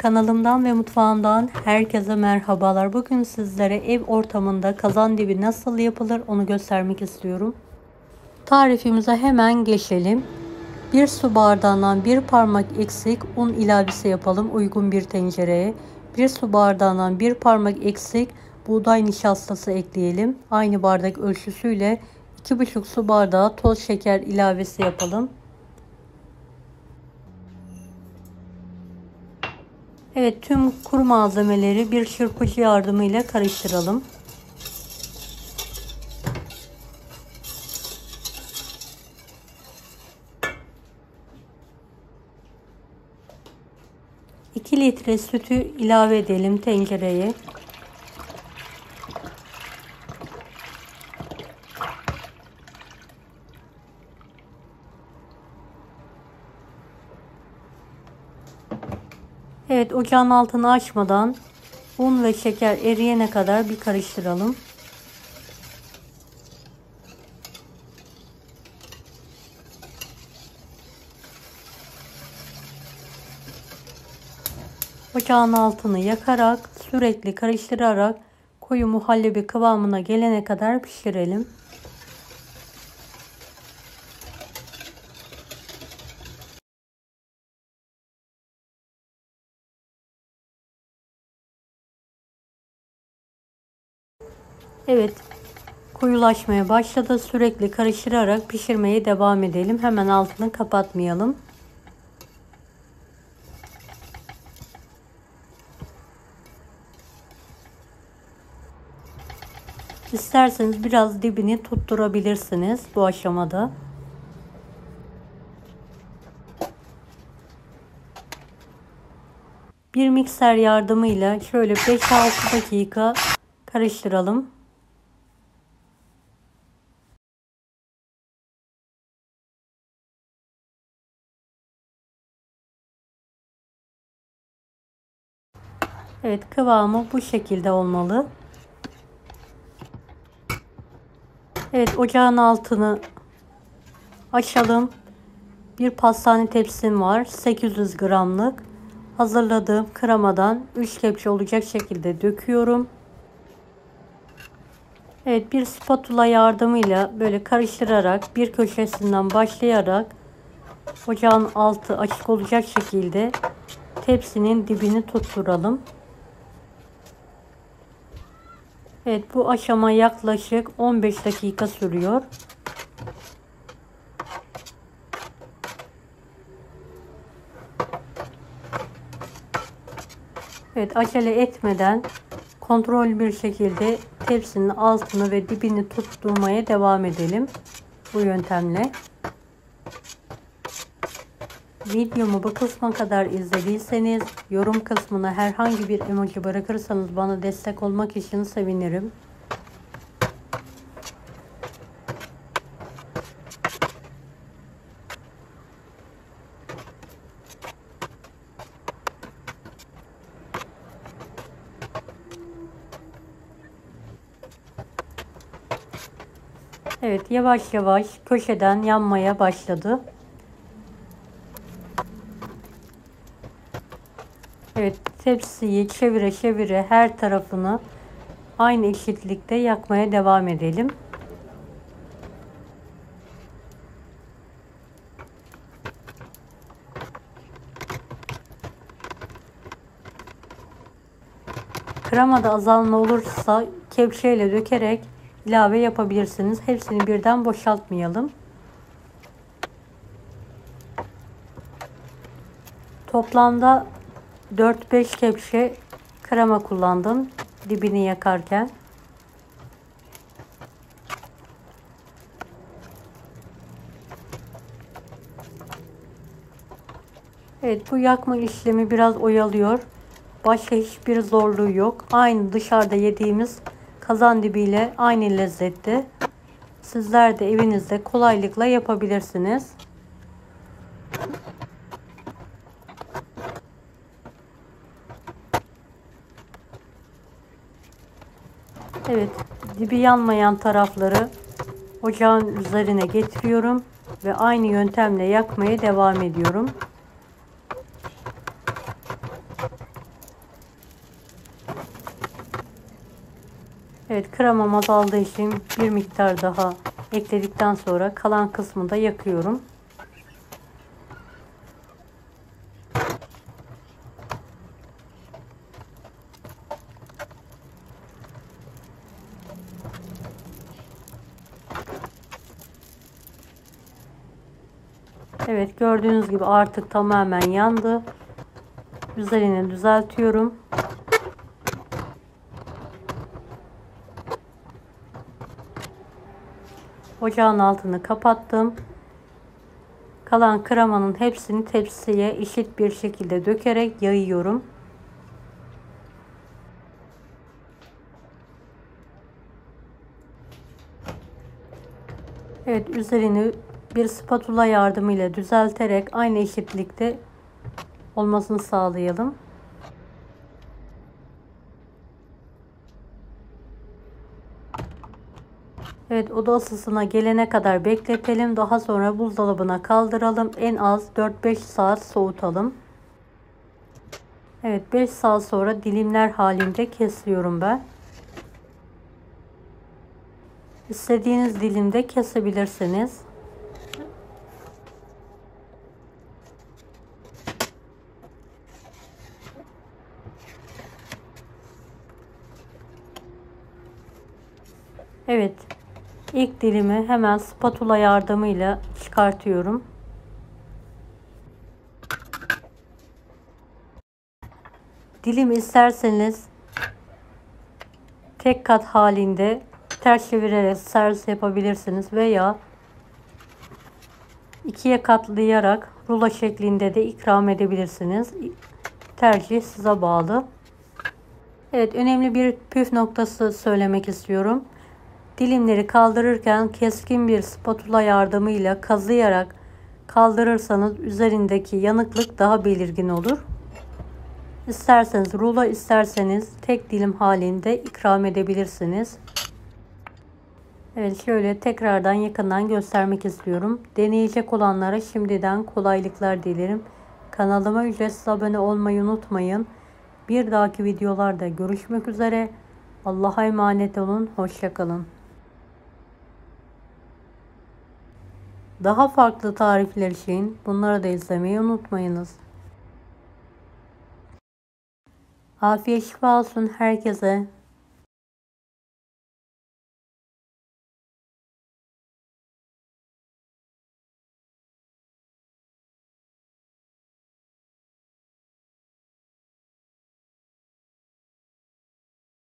Kanalımdan ve mutfağımdan herkese merhabalar. Bugün sizlere ev ortamında kazandibi nasıl yapılır onu göstermek istiyorum. Tarifimize hemen geçelim. 1 su bardağından 1 parmak eksik un ilavesi yapalım uygun bir tencereye. 1 su bardağından 1 parmak eksik buğday nişastası ekleyelim. Aynı bardak ölçüsüyle 2,5 su bardağı toz şeker ilavesi yapalım. Evet, tüm kuru malzemeleri bir çırpıcı yardımıyla karıştıralım. İki litre sütü ilave edelim tencereye. Evet, ocağın altını açmadan un ve şeker eriyene kadar bir karıştıralım. Ocağın altını yakarak sürekli karıştırarak koyu muhallebi kıvamına gelene kadar pişirelim. Evet, koyulaşmaya başladı. Sürekli karıştırarak pişirmeye devam edelim. Hemen altını kapatmayalım. İsterseniz biraz dibini tutturabilirsiniz bu aşamada. Bir mikser yardımıyla şöyle 5-6 dakika karıştıralım. Evet, kıvamı bu şekilde olmalı. Evet, ocağın altını açalım. Bir pastane tepsim var. 800 gramlık. Hazırladığım kremadan 3 kepçe olacak şekilde döküyorum. Evet, bir spatula yardımıyla böyle karıştırarak bir köşesinden başlayarak ocağın altı açık olacak şekilde tepsinin dibini tutturalım. Evet, bu aşama yaklaşık 15 dakika sürüyor. Evet, acele etmeden kontrol bir şekilde tepsinin altını ve dibini tutturmaya devam edelim bu yöntemle. Videomu bu kısma kadar izlediyseniz yorum kısmına herhangi bir emoji bırakırsanız bana destek olmak için sevinirim. Evet, yavaş yavaş köşeden yanmaya başladı. Evet, tepsiyi çevire çevire her tarafını aynı eşitlikte yakmaya devam edelim. Kremada azalma olursa kepçeyle dökerek ilave yapabilirsiniz. Hepsini birden boşaltmayalım. Toplamda 4-5 kepçe krema kullandım dibini yakarken. Evet, bu yakma işlemi biraz oyalıyor. Başka hiçbir zorluğu yok. Aynı dışarıda yediğimiz kazandibiyle aynı lezzette. Sizler de evinizde kolaylıkla yapabilirsiniz. Evet, dibi yanmayan tarafları ocağın üzerine getiriyorum ve aynı yöntemle yakmaya devam ediyorum. Evet, kremam azaldığı için bir miktar daha ekledikten sonra kalan kısmını da yakıyorum. Evet, gördüğünüz gibi artık tamamen yandı. Üzerini düzeltiyorum. Ocağın altını kapattım. Kalan kremanın hepsini tepsiye eşit bir şekilde dökerek yayıyorum. Evet, üzerini bir spatula yardımıyla düzelterek aynı eşitlikte olmasını sağlayalım. Evet, oda ısısına gelene kadar bekletelim. Daha sonra buzdolabına kaldıralım. En az 4-5 saat soğutalım. Evet, 5 saat sonra dilimler halinde kesiyorum ben. İstediğiniz dilimde kesebilirsiniz. Evet, ilk dilimi hemen spatula yardımıyla çıkartıyorum. Dilim isterseniz tek kat halinde ters çevirerek servis yapabilirsiniz veya ikiye katlayarak rulo şeklinde de ikram edebilirsiniz. Tercih size bağlı. Evet, önemli bir püf noktası söylemek istiyorum. Dilimleri kaldırırken keskin bir spatula yardımıyla kazıyarak kaldırırsanız üzerindeki yanıklık daha belirgin olur. İsterseniz rulo, isterseniz tek dilim halinde ikram edebilirsiniz. Evet, şöyle tekrardan yakından göstermek istiyorum. Deneyecek olanlara şimdiden kolaylıklar dilerim. Kanalıma ücretsiz abone olmayı unutmayın. Bir dahaki videolarda görüşmek üzere. Allah'a emanet olun. Hoşça kalın. Daha farklı tarifler için bunları da izlemeyi unutmayınız. Afiyet şifa olsun herkese.